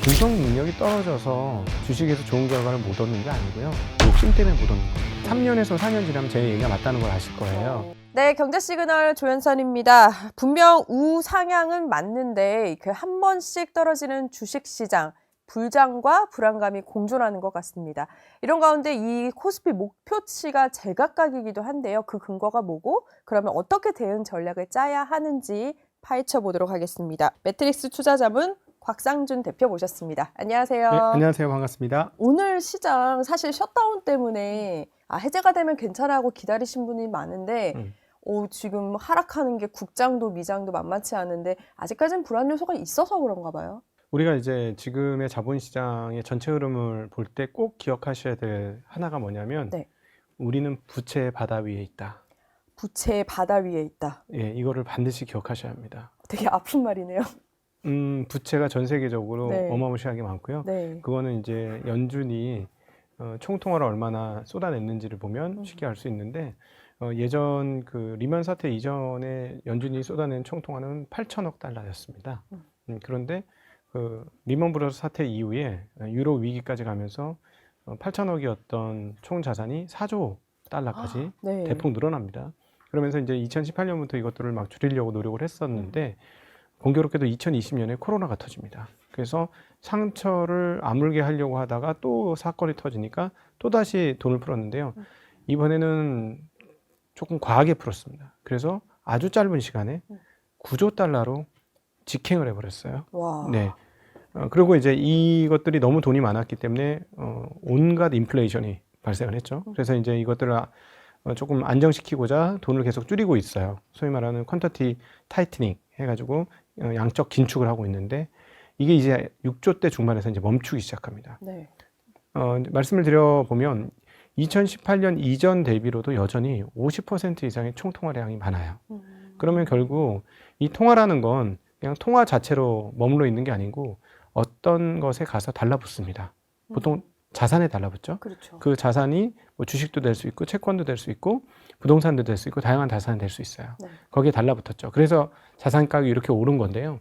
분석 능력이 떨어져서 주식에서 좋은 결과를 못 얻는 게 아니고요. 욕심 때문에 못 얻는 거예요. 3년에서 4년 지나면 제 얘기가 맞다는 걸 아실 거예요. 네, 경제시그널 조연선입니다. 분명 우상향은 맞는데 그 한 번씩 떨어지는 주식시장, 불장과 불안감이 공존하는 것 같습니다. 이런 가운데 이 코스피 목표치가 제각각이기도 한데요. 그 근거가 뭐고 그러면 어떻게 대응 전략을 짜야 하는지 파헤쳐 보도록 하겠습니다. 매트릭스 투자자문 곽상준 대표 모셨습니다. 안녕하세요. 네, 안녕하세요. 반갑습니다. 오늘 시장 사실 셧다운 때문에 해제가 되면 괜찮아 하고 기다리신 분이 많은데 지금 하락하는 게 국장도 미장도 만만치 않은데 아직까지는 불안 요소가 있어서 그런가 봐요. 우리가 이제 지금의 자본시장의 전체 흐름을 볼 때 꼭 기억하셔야 될 하나가 뭐냐면 네. 우리는 부채의 바다 위에 있다. 부채의 바다 위에 있다. 예, 이거를 반드시 기억하셔야 합니다. 되게 아픈 말이네요. 부채가 전 세계적으로 네. 어마무시하게 많고요. 네. 그거는 이제 연준이 총통화를 얼마나 쏟아냈는지를 보면 쉽게 알 수 있는데 예전 그 리먼 사태 이전에 연준이 쏟아낸 총통화는 8천억 달러였습니다. 그런데 그 리먼 브러더스 사태 이후에 유로 위기까지 가면서 8천억이었던 총 자산이 4조 달러까지 네. 대폭 늘어납니다. 그러면서 이제 2018년부터 이것들을 막 줄이려고 노력을 했었는데 공교롭게도 2020년에 코로나가 터집니다. 그래서 상처를 아물게 하려고 하다가 또 사건이 터지니까 또다시 돈을 풀었는데요. 이번에는 조금 과하게 풀었습니다. 그래서 아주 짧은 시간에 9조 달러로 직행을 해버렸어요. 와. 네. 그리고 이제 이것들이 너무 돈이 많았기 때문에 온갖 인플레이션이 발생을 했죠. 그래서 이제 이것들을 조금 안정시키고자 돈을 계속 줄이고 있어요. 소위 말하는 퀀터티 타이트닝 해가지고 양적 긴축을 하고 있는데 이게 이제 6조 대 중반에서 이제 멈추기 시작합니다. 네. 말씀을 드려보면 2018년 이전 대비로도 여전히 50% 이상의 총통화량이 많아요. 그러면 결국 이 통화라는 건 그냥 통화 자체로 머물러 있는 게 아니고 어떤 것에 가서 달라붙습니다. 보통 자산에 달라붙죠. 그렇죠. 그 자산이 뭐 주식도 될 수 있고 채권도 될 수 있고 부동산도 될 수 있고 다양한 자산이 될 수 있어요. 네. 거기에 달라붙었죠. 그래서 자산 가격이 이렇게 오른 건데요.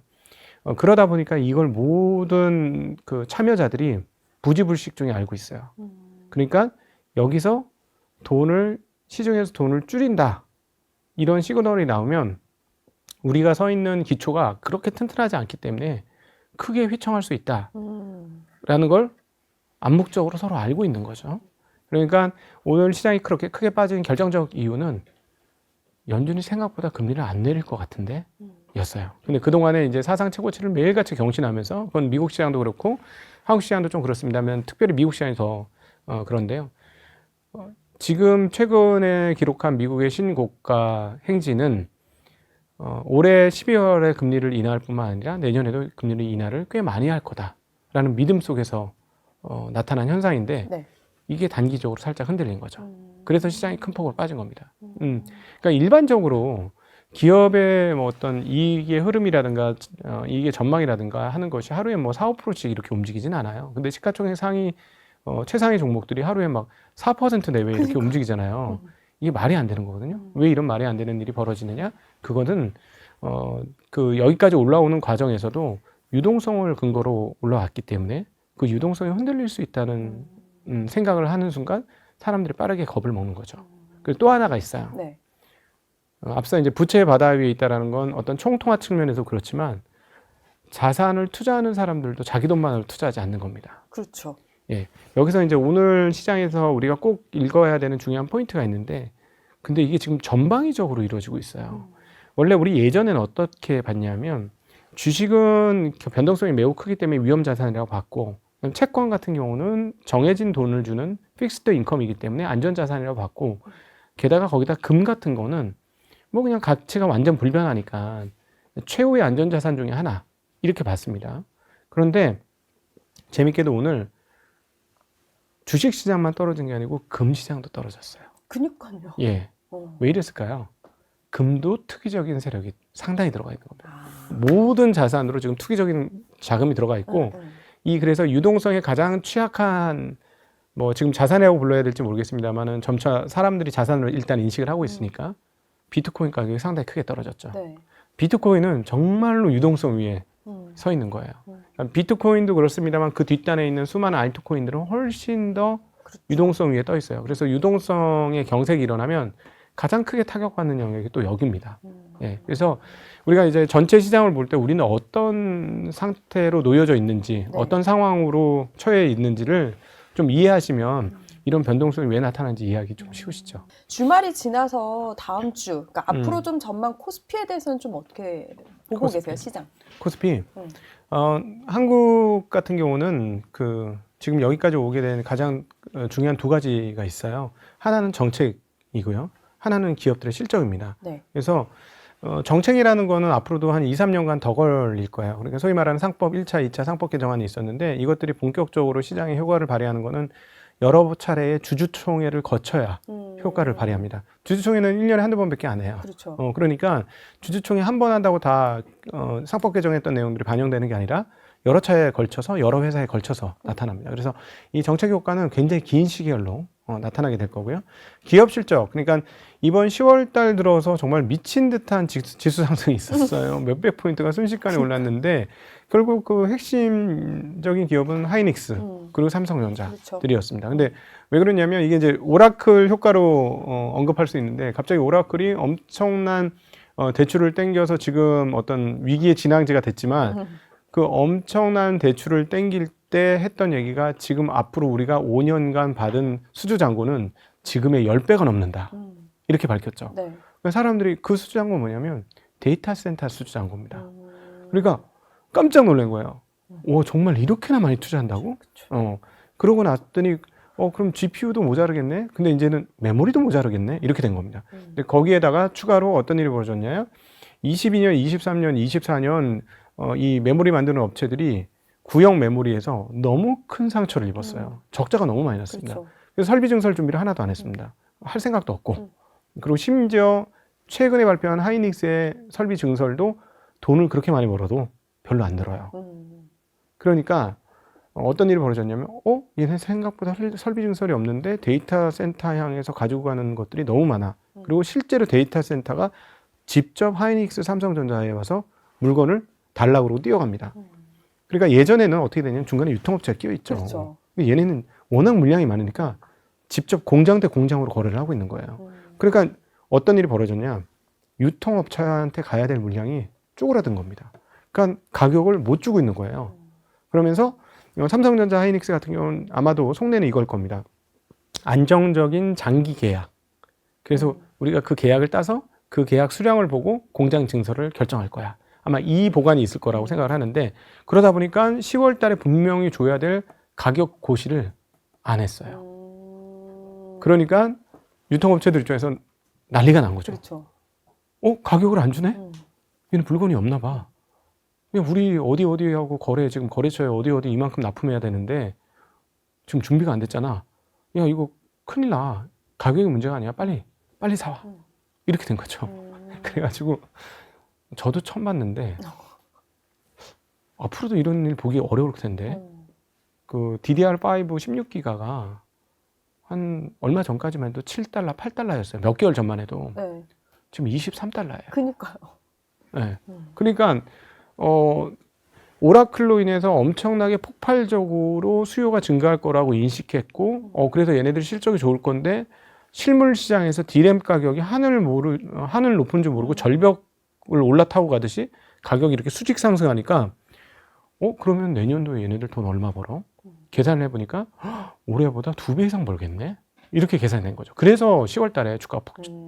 그러다 보니까 이걸 모든 그 참여자들이 부지불식 중에 알고 있어요. 그러니까 여기서 시중에서 돈을 줄인다. 이런 시그널이 나오면 우리가 서 있는 기초가 그렇게 튼튼하지 않기 때문에 크게 휘청할 수 있다라는 걸 암묵적으로 서로 알고 있는 거죠. 그러니까 오늘 시장이 그렇게 크게 빠진 결정적 이유는 연준이 생각보다 금리를 안 내릴 것 같은데 였어요. 근데 그동안에 이제 사상 최고치를 매일같이 경신하면서 그건 미국 시장도 그렇고 한국 시장도 좀 그렇습니다만 특별히 미국 시장이 더 그런데요. 지금 최근에 기록한 미국의 신고가 행진은 올해 12월에 금리를 인하할 뿐만 아니라 내년에도 금리를 인하를 꽤 많이 할 거다라는 믿음 속에서 나타난 현상인데 네. 이게 단기적으로 살짝 흔들린 거죠. 그래서 시장이 큰 폭으로 빠진 겁니다. 그러니까 일반적으로 기업의 뭐 어떤 이익의 흐름이라든가 이익의 전망이라든가 하는 것이 하루에 뭐 4, 5%씩 이렇게 움직이진 않아요. 근데 시가총액 상위 최상위 종목들이 하루에 막 4% 내외 이렇게 움직이잖아요. 이게 말이 안 되는 거거든요. 왜 이런 말이 안 되는 일이 벌어지느냐? 그거는 그 여기까지 올라오는 과정에서도 유동성을 근거로 올라왔기 때문에 그 유동성이 흔들릴 수 있다는 생각을 하는 순간 사람들이 빠르게 겁을 먹는 거죠. 그리고 또 하나가 있어요. 네. 앞서 이제 부채의 바다 위에 있다라는 건 어떤 총통화 측면에서 그렇지만 자산을 투자하는 사람들도 자기 돈만으로 투자하지 않는 겁니다. 그렇죠. 예. 여기서 이제 오늘 시장에서 우리가 꼭 읽어야 되는 중요한 포인트가 있는데 근데 이게 지금 전방위적으로 이루어지고 있어요. 원래 우리 예전에는 어떻게 봤냐면 주식은 변동성이 매우 크기 때문에 위험 자산이라고 봤고 채권 같은 경우는 정해진 돈을 주는 픽스드 인컴이기 때문에 안전 자산이라고 봤고 게다가 거기다 금 같은 거는 뭐 그냥 가치가 완전 불변하니까 최후의 안전 자산 중에 하나 이렇게 봤습니다. 그런데 재밌게도 오늘 주식 시장만 떨어진 게 아니고 금 시장도 떨어졌어요. 그니까요. 예. 왜 이랬을까요? 금도 투기적인 세력이 상당히 들어가 있는 겁니다. 모든 자산으로 지금 투기적인 자금이 들어가 있고 그래서 유동성에 가장 취약한 뭐 지금 자산이라고 불러야 될지 모르겠습니다만은 점차 사람들이 자산을 일단 인식을 하고 있으니까 비트코인 가격이 상당히 크게 떨어졌죠. 네. 비트코인은 정말로 유동성 위에 서 있는 거예요. 비트코인도 그렇습니다만 그 뒷단에 있는 수많은 알트코인들은 훨씬 더 그렇죠. 유동성 위에 떠 있어요. 그래서 유동성의 경색이 일어나면 가장 크게 타격받는 영역이 또 여기입니다. 예, 그래서 우리가 이제 전체 시장을 볼 때 우리는 어떤 상태로 놓여져 있는지, 네. 어떤 상황으로 처해 있는지를 좀 이해하시면 이런 변동성이 왜 나타나는지 이해하기 좀 쉬우시죠. 주말이 지나서 다음 주, 그러니까 앞으로 음. 좀 전망 코스피에 대해서는 좀 어떻게 보고 코스피. 계세요, 시장? 코스피, 한국 같은 경우는 지금 여기까지 오게 된 가장 중요한 두 가지가 있어요. 하나는 정책이고요. 하나는 기업들의 실적입니다. 네. 그래서 정책이라는 거는 앞으로도 한 2, 3년간 더 걸릴 거예요. 그러니까 소위 말하는 상법 1차, 2차 상법 개정안이 있었는데 이것들이 본격적으로 시장에 효과를 발휘하는 거는 여러 차례의 주주총회를 거쳐야 효과를 발휘합니다. 주주총회는 1년에 한두 번밖에 안 해요. 그렇죠. 그러니까 주주총회 한 번 한다고 다 상법 개정했던 내용들이 반영되는 게 아니라 여러 차례에 걸쳐서 여러 회사에 걸쳐서 나타납니다. 그래서 이 정책 효과는 굉장히 긴 시계열로 나타나게 될 거고요. 기업 실적, 그러니까 이번 10월 달 들어서 정말 미친 듯한 지수 상승이 있었어요. 몇백 포인트가 순식간에 올랐는데 결국 그 핵심적인 기업은 하이닉스 그리고 삼성전자들이었습니다. 근데 왜 그러냐면 이게 이제 오라클 효과로 언급할 수 있는데 갑자기 오라클이 엄청난 대출을 땡겨서 지금 어떤 위기의 진앙지가 됐지만 그 엄청난 대출을 땡길 때 했던 얘기가 지금 앞으로 우리가 5년간 받은 수주 잔고는 지금의 10배가 넘는다. 이렇게 밝혔죠. 네. 그러니까 사람들이 그 수주 잔고는 뭐냐면 데이터 센터 수주 잔고입니다. 그러니까 깜짝 놀란 거예요. 와, 정말 이렇게나 많이 투자한다고? 그렇죠. 그러고 났더니 그럼 GPU도 모자르겠네? 근데 이제는 메모리도 모자르겠네? 이렇게 된 겁니다. 근데 거기에다가 추가로 어떤 일이 벌어졌냐요? 22년, 23년, 24년 이 메모리 만드는 업체들이 구형 메모리에서 너무 큰 상처를 입었어요. 적자가 너무 많이 났습니다. 그렇죠. 그래서 설비 증설 준비를 하나도 안 했습니다. 할 생각도 없고. 그리고 심지어 최근에 발표한 하이닉스의 설비 증설도 돈을 그렇게 많이 벌어도 별로 안 들어요. 그러니까 어떤 일이 벌어졌냐면 얘네 생각보다 설비 증설이 없는데 데이터 센터 향해서 가지고 가는 것들이 너무 많아. 그리고 실제로 데이터 센터가 직접 하이닉스 삼성전자에 와서 물건을 달라고 그러고 뛰어갑니다. 그러니까 예전에는 어떻게 되냐면 중간에 유통업체가 끼어 있죠. 그렇죠. 근데 얘네는 워낙 물량이 많으니까 직접 공장 대 공장으로 거래를 하고 있는 거예요. 그러니까 어떤 일이 벌어졌냐? 유통업체한테 가야 될 물량이 쪼그라든 겁니다. 그러니까 가격을 못 주고 있는 거예요. 그러면서 삼성전자 하이닉스 같은 경우는 아마도 속내는 이걸 겁니다. 안정적인 장기 계약. 그래서 우리가 그 계약을 따서 그 계약 수량을 보고 공장 증설을 결정할 거야. 아마 이 보관이 있을 거라고 생각을 하는데 그러다 보니까 10월 달에 분명히 줘야 될 가격 고시를 안 했어요. 그러니까 유통업체들 입장에서는 난리가 난 거죠. 그렇죠. 가격을 안 주네? 얘는 물건이 없나 봐. 그냥 우리 어디하고 지금 거래처에 어디 이만큼 납품해야 되는데 지금 준비가 안 됐잖아. 야, 이거 큰일 나. 가격이 문제가 아니야. 빨리 사와. 이렇게 된 거죠. 그래가지고 저도 처음 봤는데 앞으로도 이런 일 보기 어려울 텐데 그 DDR5 16기가가 한 얼마 전까지만 해도 7달러, 8달러였어요. 몇 개월 전만 해도. 네. 지금 23달러예요. 그니까요. 네. 그러니까 오라클로 인해서 엄청나게 폭발적으로 수요가 증가할 거라고 인식했고 그래서 얘네들 실적이 좋을 건데 실물 시장에서 디램 가격이 하늘 높은 줄 모르고 절벽을 올라타고 가듯이 가격이 이렇게 수직 상승하니까 그러면 내년도에 얘네들 돈 얼마 벌어? 계산을 해보니까 올해보다 2배 이상 벌겠네? 이렇게 계산된 거죠. 그래서 10월 달에 주가가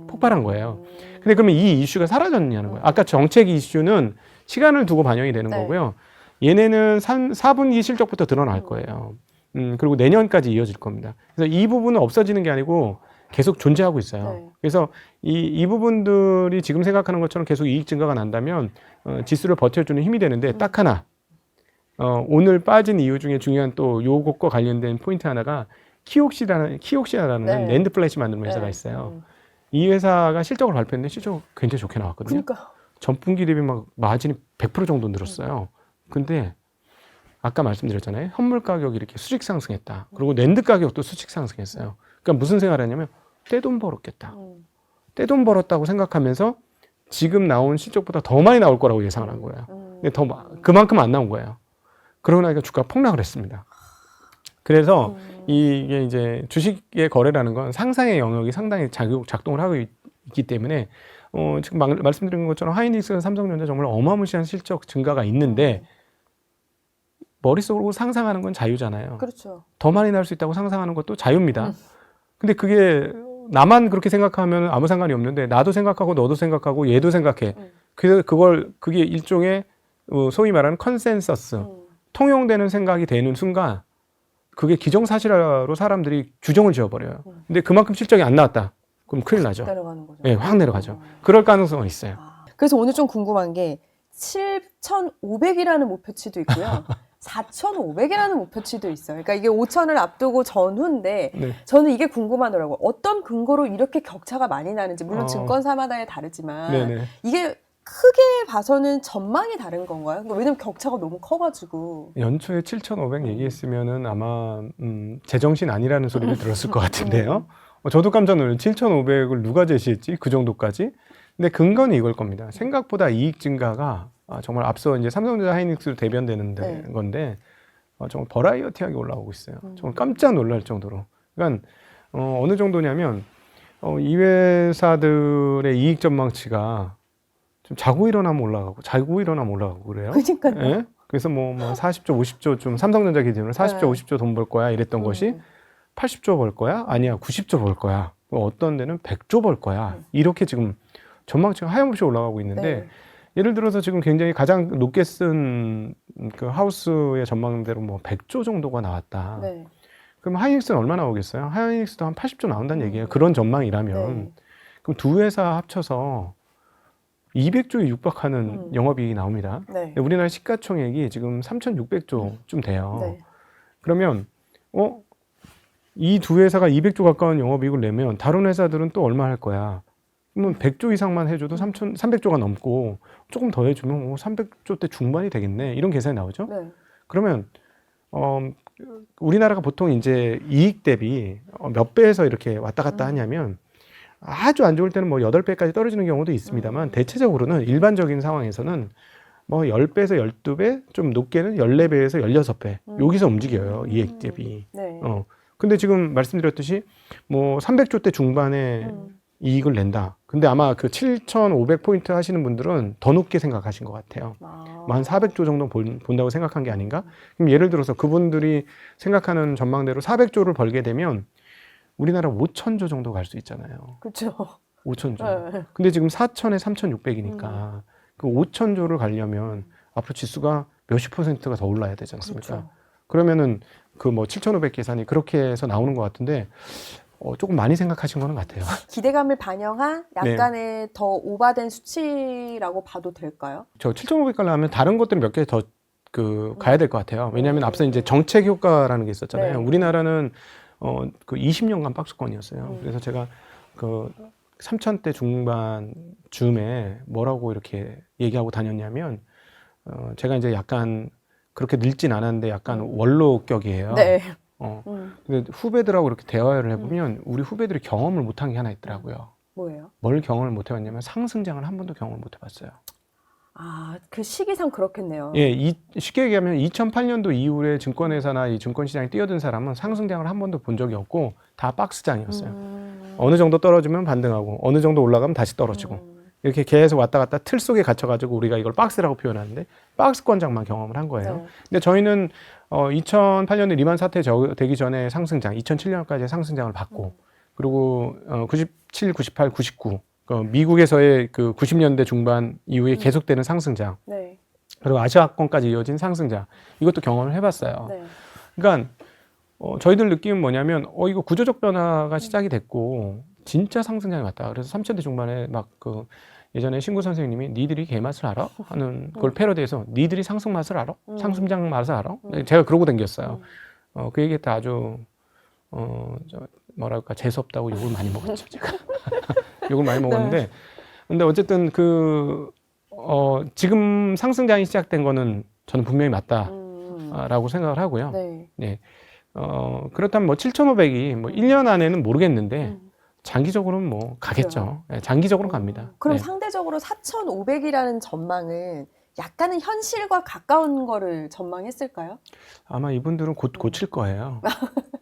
폭발한 거예요. 근데 그러면 이 이슈가 사라졌냐는 거예요. 아까 정책 이슈는 시간을 두고 반영이 되는 네. 거고요. 얘네는 4분기 실적부터 드러날 거예요. 그리고 내년까지 이어질 겁니다. 그래서 이 부분은 없어지는 게 아니고 계속 존재하고 있어요. 네. 그래서 이 부분들이 지금 생각하는 것처럼 계속 이익 증가가 난다면 지수를 버텨주는 힘이 되는데 딱 하나 오늘 빠진 이유 중에 중요한 또 요것과 관련된 포인트 하나가 키옥시아라는 네. 낸드 플래시 만드는 회사가 있어요. 이 회사가 실적을 발표했는데 실적 굉장히 좋게 나왔거든요. 그러니까 전분기 대비 막 마진이 100% 정도 늘었어요. 근데 아까 말씀드렸잖아요. 현물 가격이 이렇게 수직 상승했다. 그리고 낸드 가격도 수직 상승했어요. 그러니까 무슨 생각을 했냐면 떼돈 벌었겠다. 떼돈 벌었다고 생각하면서 지금 나온 실적보다 더 많이 나올 거라고 예상을 한 거예요. 근데 그만큼 안 나온 거예요. 그러고 나니까 주가가 폭락을 했습니다. 그래서 이게 이제 주식의 거래라는 건 상상의 영역이 상당히 작동을 하고 있기 때문에 지금 말씀드린 것처럼 하이닉스와 삼성전자 정말 어마무시한 실적 증가가 있는데 머릿속으로 상상하는 건 자유잖아요. 그렇죠. 더 많이 날 수 있다고 상상하는 것도 자유입니다. 근데 그게 나만 그렇게 생각하면 아무 상관이 없는데 나도 생각하고 너도 생각하고 얘도 생각해. 그게 일종의 소위 말하는 컨센서스, 통용되는 생각이 되는 순간 그게 기정사실화로 사람들이 규정을 지어버려요. 근데 그만큼 실적이 안 나왔다. 그럼 큰일 나죠. 내려가는 거죠. 네, 확 내려가죠. 그럴 가능성은 있어요. 그래서 오늘 좀 궁금한 게 7,500이라는 목표치도 있고요. 4,500이라는 목표치도 있어요. 그러니까 이게 5,000을 앞두고 전후인데 네. 저는 이게 궁금하더라고요. 어떤 근거로 이렇게 격차가 많이 나는지 물론 증권사마다 다르지만 네네. 이게 크게 봐서는 전망이 다른 건가요? 왜냐면 격차가 너무 커가지고. 연초에 7,500 얘기했으면은 아마 제정신 아니라는 소리를 들었을 것 같은데요. 저도 깜짝 놀랐어요. 7,500을 누가 제시했지? 그 정도까지? 근데 근거는 이걸 겁니다. 생각보다 이익 증가가 정말 앞서 이제 삼성전자 하이닉스로 대변되는 건데 정말 버라이어티하게 올라오고 있어요. 정말 깜짝 놀랄 정도로. 그러니까 어느 정도냐면 이 회사들의 이익 전망치가 좀 자고 일어나면 올라가고 자고 일어나면 올라가고 그래요. 그러니까요. 예? 그래서 뭐 40조, 50조 좀 삼성전자 기준으로 40조, 50조 돈 벌 거야 이랬던 것이 80조 벌 거야? 아니야, 90조 벌 거야. 어떤 데는 100조 벌 거야. 이렇게 지금 전망치가 하염없이 올라가고 있는데 예를 들어서 지금 굉장히 가장 높게 쓴 그 하우스의 전망대로 뭐 100조 정도가 나왔다. 그럼 하이닉스는 얼마 나오겠어요? 하이닉스도 한 80조 나온다는 얘기예요. 그런 전망이라면. 그럼 두 회사 합쳐서 200조에 육박하는 영업이익이 나옵니다. 우리나라 시가총액이 지금 3,600조쯤 돼요. 그러면 이 두 회사가 200조 가까운 영업이익을 내면 다른 회사들은 또 얼마 할 거야? 그러면 100조 이상만 해줘도 300조가 넘고 조금 더 해주면 300조대 중반이 되겠네. 이런 계산이 나오죠. 그러면 우리나라가 보통 이제 이익 대비 몇 배에서 이렇게 왔다 갔다 하냐면 아주 안 좋을 때는 뭐 8배까지 떨어지는 경우도 있습니다만 대체적으로는 일반적인 상황에서는 뭐 10배에서 12배, 좀 높게는 14배에서 16배 여기서 움직여요. 이익 대비. 근데 지금 말씀드렸듯이 뭐 300조대 중반에 이익을 낸다. 근데 아마 그 7,500포인트 하시는 분들은 더 높게 생각하신 것 같아요. 뭐 한 400조 정도 본다고 생각한 게 아닌가? 그럼 예를 들어서 그분들이 생각하는 전망대로 400조를 벌게 되면 우리나라 5,000조 정도 갈 수 있잖아요. 그렇죠. 5,000조. 근데 지금 4,000에 3,600이니까 그 5,000조를 가려면 앞으로 지수가 몇십 %가 더 올라야 되지 않습니까? 그러면은 그 뭐 7,500 계산이 그렇게 해서 나오는 것 같은데 조금 많이 생각하신 거는 같아요. 기대감을 반영한 약간의 더 오바된 수치라고 봐도 될까요? 저 7,500 가려면 다른 것들 몇 개 더 가야 될 것 같아요. 왜냐하면 앞서 이제 정책 효과라는 게 있었잖아요. 우리나라는 그 20년간 박스권이었어요. 그래서 제가 그 3,000대 중반 즈음에 뭐라고 이렇게 얘기하고 다녔냐면 제가 이제 약간 그렇게 늙진 않았는데 약간 원로격이에요. 근데 후배들하고 이렇게 대화를 해보면 우리 후배들이 경험을 못한 게 하나 있더라고요. 뭐예요? 뭘 경험을 못 해봤냐면 상승장을 한 번도 경험을 못 해봤어요. 그 시기상 그렇겠네요. 예, 쉽게 얘기하면 2008년도 이후에 증권회사나 이 증권시장에 뛰어든 사람은 상승장을 한 번도 본 적이 없고 다 박스장이었어요. 어느 정도 떨어지면 반등하고 어느 정도 올라가면 다시 떨어지고 이렇게 계속 왔다 갔다 틀 속에 갇혀가지고 우리가 이걸 박스라고 표현하는데 박스권장만 경험을 한 거예요. 근데 저희는 2008년에 리만 사태 되기 전에 상승장, 2007년까지 상승장을 받고 그리고 97, 98, 99 미국에서의 그 90년대 중반 이후에 계속되는 상승장 그리고 아시아권까지 이어진 상승장 이것도 경험을 해봤어요. 그러니까 저희들 느낌은 뭐냐면 이거 구조적 변화가 시작이 됐고 진짜 상승장이 왔다. 그래서 3,000대 중반에 막 예전에 신구 선생님이 니들이 개맛을 알아? 하는 그걸 패러디해서 니들이 상승 맛을 알아? 상승장 맛을 알아? 제가 그러고 댕겼어요. 그 얘기 때 아주 뭐랄까 재수없다고 욕을 많이 먹었죠. 제가 욕을 많이 먹었는데 근데 어쨌든 지금 상승장이 시작된 거는 저는 분명히 맞다라고 생각을 하고요. 그렇다면 뭐 7,500이 뭐 1년 안에는 모르겠는데 장기적으로는 뭐 가겠죠. 장기적으로 갑니다. 그럼 상대적으로 4,500이라는 전망은 약간은 현실과 가까운 거를 전망했을까요? 아마 이분들은 곧 고칠 거예요.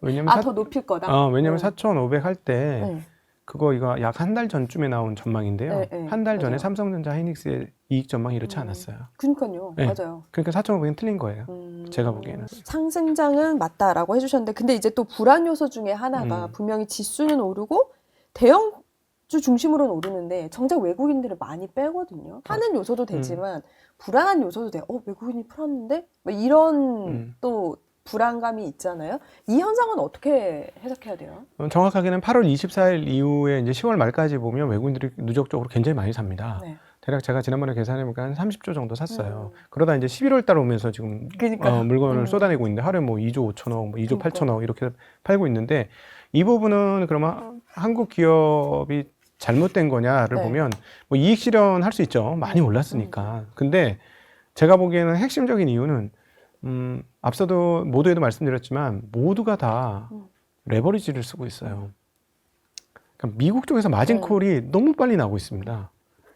왜냐면 더 높일 거다? 왜냐면 4,500 할 때 네. 이거 약 한 달 전쯤에 나온 전망인데요. 네, 네, 한 달 전에 맞아요. 삼성전자 하이닉스의 이익 전망이 이렇지 않았어요. 그러니까요. 네. 맞아요. 그러니까 4,500은 틀린 거예요. 제가 보기에는. 상승장은 맞다라고 해주셨는데, 근데 이제 또 불안 요소 중에 하나가 분명히 지수는 오르고 대형주 중심으로는 오르는데 정작 외국인들을 많이 빼거든요. 하는 요소도 되지만 불안한 요소도 돼요. 외국인이 풀었는데? 뭐 이런 또 불안감이 있잖아요. 이 현상은 어떻게 해석해야 돼요? 정확하게는 8월 24일 이후에 이제 10월 말까지 보면 외국인들이 누적적으로 굉장히 많이 삽니다. 네. 대략 제가 지난번에 계산해보니까 한 30조 정도 샀어요. 그러다 이제 11월 달 오면서 지금 그러니까요. 물건을 쏟아내고 있는데 하루에 뭐 2조 5천억, 뭐 2조 그러니까. 8천억 이렇게 팔고 있는데 이 부분은 그러면 한국 기업이 잘못된 거냐를 네. 보면 뭐 이익 실현할 수 있죠. 많이 올랐으니까. 근데 제가 보기에는 핵심적인 이유는 앞서도 모두에도 말씀드렸지만 모두가 다 레버리지를 쓰고 있어요. 그러니까 미국 쪽에서 마진콜이 너무 빨리 나오고 있습니다.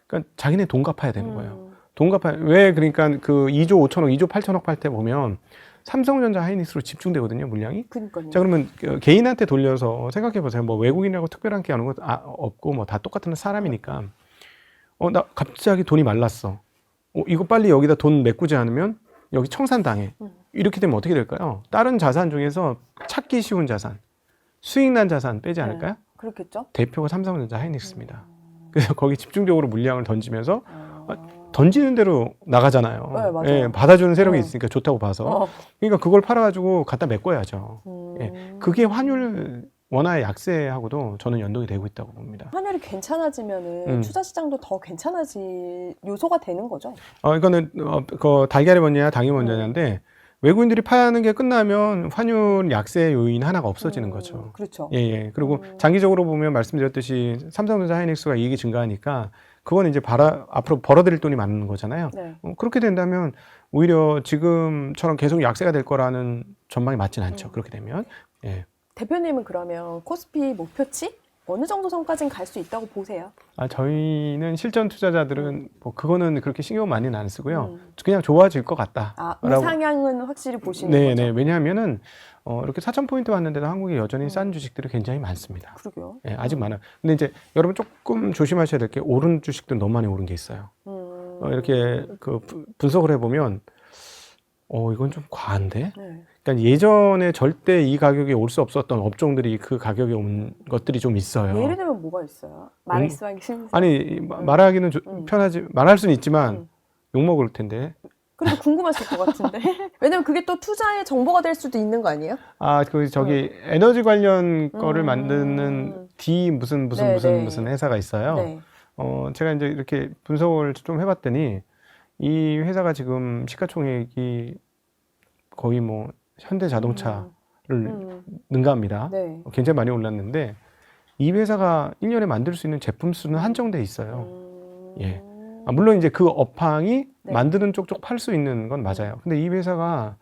그러니까 자기네 돈 갚아야 되는 거예요. 돈 갚아야 왜 그러니까 그 2조 5천억, 2조 8천억 팔 때 보면 삼성전자 하이닉스로 집중되거든요, 물량이. 그러니까요. 자, 그러면 개인한테 돌려서 생각해 보세요. 뭐 외국인이라고 특별한 게 하는 거 없고 뭐 다 똑같은 사람이니까. 나 갑자기 돈이 말랐어. 이거 빨리 여기다 돈 메꾸지 않으면 여기 청산당해. 이렇게 되면 어떻게 될까요? 다른 자산 중에서 찾기 쉬운 자산, 수익 난 자산 빼지 않을까요? 그렇겠죠. 대표가 삼성전자 하이닉스입니다. 그래서 거기 집중적으로 물량을 던지면서 던지는 대로 나가잖아요. 네, 맞아요. 예, 받아주는 세력이 있으니까 좋다고 봐서. 어. 그러니까 그걸 팔아가지고 갖다 메꿔야죠. 예, 그게 환율 원화의 약세하고도 저는 연동이 되고 있다고 봅니다. 환율이 괜찮아지면은 투자 시장도 더 괜찮아질 요소가 되는 거죠. 이거는 그 달걀이 먼저냐 닭이 먼저냐인데 외국인들이 파는 게 끝나면 환율 약세 요인 하나가 없어지는 거죠. 그렇죠. 예. 그리고 장기적으로 보면 말씀드렸듯이 삼성전자 하이닉스가 이익이 증가하니까 그건 이제 앞으로 벌어들일 돈이 많은 거잖아요. 네. 그렇게 된다면 오히려 지금처럼 계속 약세가 될 거라는 전망이 맞진 않죠. 그렇게 되면. 예. 대표님은 그러면 코스피 목표치 어느 정도 선까지는 갈 수 있다고 보세요? 저희는 실전 투자자들은 뭐 그거는 그렇게 신경 많이는 안 쓰고요. 그냥 좋아질 것 같다. 우상향은 확실히 보시는 거죠? 네. 왜냐하면은 이렇게 4,000포인트 왔는데도 한국에 여전히 싼 주식들이 굉장히 많습니다. 그러게요. 예, 아직 많아요. 근데 이제 여러분 조금 조심하셔야 될 게 오른 주식들 너무 많이 오른 게 있어요. 이렇게 그 분석을 해보면 이건 좀 과한데? 네. 그러니까 예전에 절대 이 가격에 올 수 없었던 업종들이 그 가격에 온 것들이 좀 있어요. 예를 들면 뭐가 있어요? 말씀하기 싫으세요? 아니 말하기는 편하지 말할 수는 있지만 욕 먹을 텐데. 그래도 궁금하실 것 같은데. 왜냐면 그게 또 투자의 정보가 될 수도 있는 거 아니에요? 저기 에너지 관련 거를 만드는 D 무슨 회사가 있어요. 네. 제가 이제 이렇게 분석을 좀 해봤더니 이 회사가 지금 시가총액이 거의 뭐 현대자동차를 능가합니다. 네. 굉장히 많이 올랐는데 이 회사가 1년에 만들 수 있는 제품 수는 한정돼 있어요. 예. 물론 이제 그 업황이 네. 만드는 쪽쪽 팔 수 있는 건 맞아요. 근데 이 회사가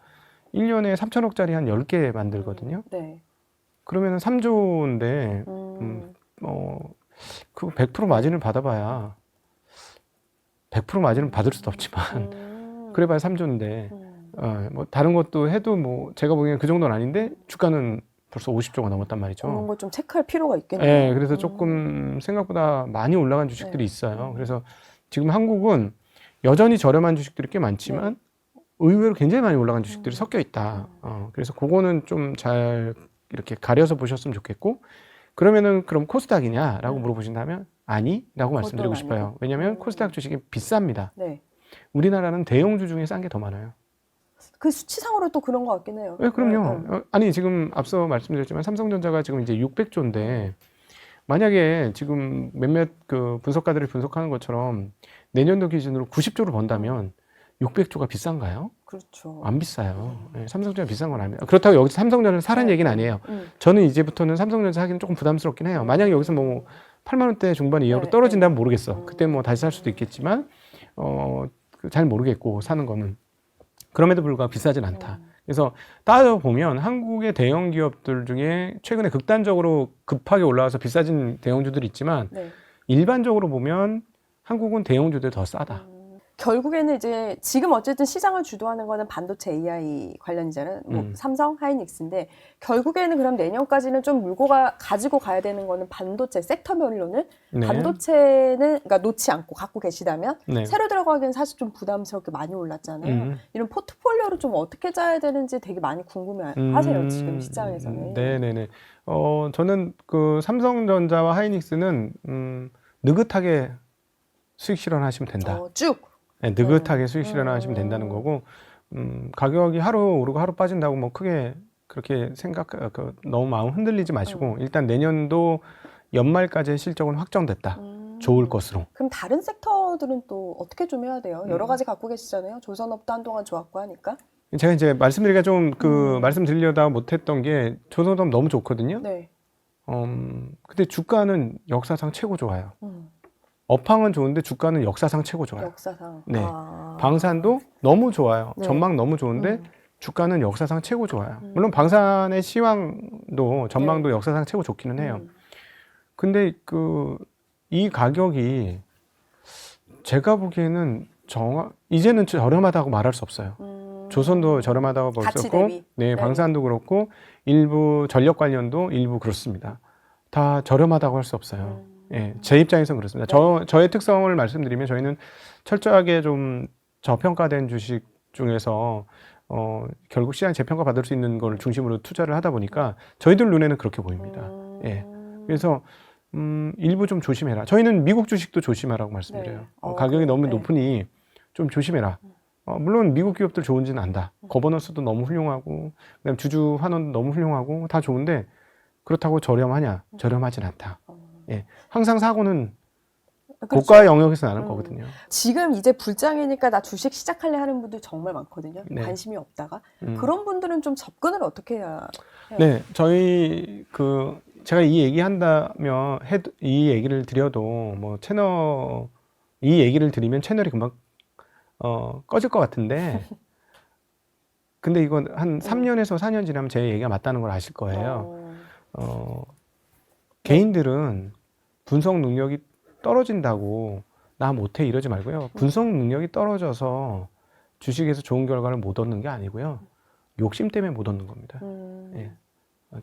1년에 3천억짜리 한 10개 만들거든요. 네. 그러면은 3조인데 그 100% 마진을 받아봐야 100% 마진을 받을 수도 없지만 그래봐야 3조인데 뭐 다른 것도 해도 뭐 제가 보기에는 그 정도는 아닌데 주가는 벌써 50조가 넘었단 말이죠. 그런 거 좀 체크할 필요가 있겠네요. 네, 그래서 조금 생각보다 많이 올라간 주식들이 있어요. 그래서 지금 한국은 여전히 저렴한 주식들이 꽤 많지만 의외로 굉장히 많이 올라간 주식들이 섞여 있다. 그래서 그거는 좀 잘 이렇게 가려서 보셨으면 좋겠고, 그러면은 그럼 코스닥이냐라고 물어보신다면 아니라고 말씀드리고 싶어요. 왜냐하면 코스닥 주식이 비쌉니다. 네. 우리나라는 대형주 중에 싼 게 더 많아요. 그 수치상으로 또 그런 것 같긴 해요. 네, 그럼요. 아니 지금 앞서 말씀드렸지만 삼성전자가 지금 이제 600조인데 만약에 지금 몇몇 그 분석가들이 분석하는 것처럼 내년도 기준으로 90조를 번다면 600조가 비싼가요? 그렇죠. 안 비싸요. 네, 삼성전자 비싼 건 아닙니다. 그렇다고 여기서 삼성전자를 사라는 얘기는 아니에요. 저는 이제부터는 삼성전자 하기는 조금 부담스럽긴 해요. 만약에 여기서 뭐 8만 원대 중반 이하로 떨어진다면 모르겠어. 그때 뭐 다시 살 수도 있겠지만 잘 모르겠고 사는 거는. 그럼에도 불구하고 비싸진 않다. 그래서 따져보면 한국의 대형 기업들 중에 최근에 극단적으로 급하게 올라와서 비싸진 대형주들이 있지만 일반적으로 보면 한국은 대형주들이 더 싸다. 결국에는 이제 지금 어쨌든 시장을 주도하는 거는 반도체 AI 관련이잖아요. 뭐 삼성, 하이닉스인데 결국에는 그럼 내년까지는 좀 가지고 가야 되는 거는 반도체 섹터별로는 네. 반도체는 그러니까 놓지 않고 갖고 계시다면 네. 새로 들어가기는 사실 좀 부담스럽게 많이 올랐잖아요. 이런 포트폴리오를 좀 어떻게 짜야 되는지 되게 많이 궁금해하세요. 지금 시장에서는. 네네네. 저는 그 삼성전자와 하이닉스는 느긋하게 수익 실현하시면 된다. 쭉. 네, 느긋하게 수익 실현하시면 된다는 거고, 가격이 하루 오르고 하루 빠진다고 뭐 크게 그렇게 너무 마음 흔들리지 마시고, 일단 내년도 연말까지의 실적은 확정됐다. 좋을 것으로. 그럼 다른 섹터들은 또 어떻게 좀 해야 돼요? 여러 가지 갖고 계시잖아요. 조선업도 한동안 좋았고 하니까. 제가 이제 말씀드리기가 좀 말씀드리려다 못했던 게 조선업 너무 좋거든요. 네. 근데 주가는 역사상 최고 좋아요. 업황은 좋은데 주가는 역사상 최고 좋아요. 역사상. 네. 방산도 너무 좋아요. 네. 전망 너무 좋은데 주가는 역사상 최고 좋아요. 물론 방산의 시황도 전망도 역사상 최고 좋기는 해요. 근데 이 가격이 제가 보기에는 이제는 저렴하다고 말할 수 없어요. 조선도 저렴하다고 볼 수 없고, 네, 방산도 그렇고 일부 전력 관련도 일부 그렇습니다. 다 저렴하다고 할 수 없어요. 예, 제 입장에서는 그렇습니다. 저의 특성을 말씀드리면 저희는 철저하게 좀 저평가된 주식 중에서 결국 시장에 재평가 받을 수 있는 걸 중심으로 투자를 하다 보니까 저희들 눈에는 그렇게 보입니다. 예, 그래서 일부 좀 조심해라. 저희는 미국 주식도 조심하라고 말씀드려요. 네. 가격이 너무 높으니 좀 조심해라. 물론 미국 기업들 좋은지는 안다. 거버넌스도 너무 훌륭하고, 그다음 주주 환원도 너무 훌륭하고 다 좋은데 그렇다고 저렴하냐? 저렴하진 않다. 예, 항상 사고는 고가 영역에서 나는 거거든요. 지금 이제 불장이니까 나 주식 시작할래 하는 분들 정말 많거든요. 네. 관심이 없다가 그런 분들은 좀 접근을 어떻게 해야 해요? 네, 저희 제가 이 얘기를 드려도 뭐 이 얘기를 드리면 채널이 금방 꺼질 것 같은데, 근데 이건 한 3년에서 4년 지나면 제 얘기가 맞다는 걸 아실 거예요. 개인들은 분석 능력이 떨어진다고 나 못해 이러지 말고요. 분석 능력이 떨어져서 주식에서 좋은 결과를 못 얻는 게 아니고요. 욕심 때문에 못 얻는 겁니다. 예.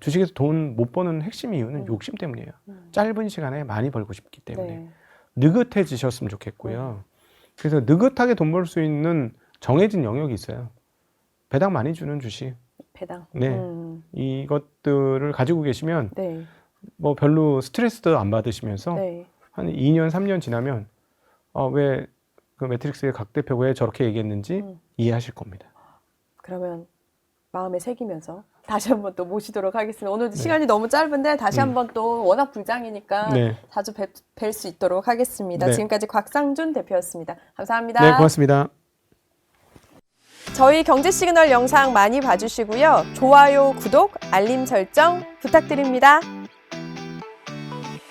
주식에서 돈 못 버는 핵심 이유는 욕심 때문이에요. 짧은 시간에 많이 벌고 싶기 때문에. 네. 느긋해지셨으면 좋겠고요. 그래서 느긋하게 돈 벌 수 있는 정해진 영역이 있어요. 배당 많이 주는 주식. 배당. 네. 이것들을 가지고 계시면 네. 뭐 별로 스트레스도 안 받으시면서 네. 한 2년, 3년 지나면 왜 그 매트릭스의 각 대표가 왜 저렇게 얘기했는지 이해하실 겁니다. 그러면 마음에 새기면서 다시 한번 또 모시도록 하겠습니다. 오늘 시간이 너무 짧은데 다시 한번 또 워낙 불장이니까 자주 뵐 수 있도록 하겠습니다. 네. 지금까지 곽상준 대표였습니다. 감사합니다. 네, 고맙습니다. 저희 경제시그널 영상 많이 봐주시고요. 좋아요, 구독, 알림 설정 부탁드립니다.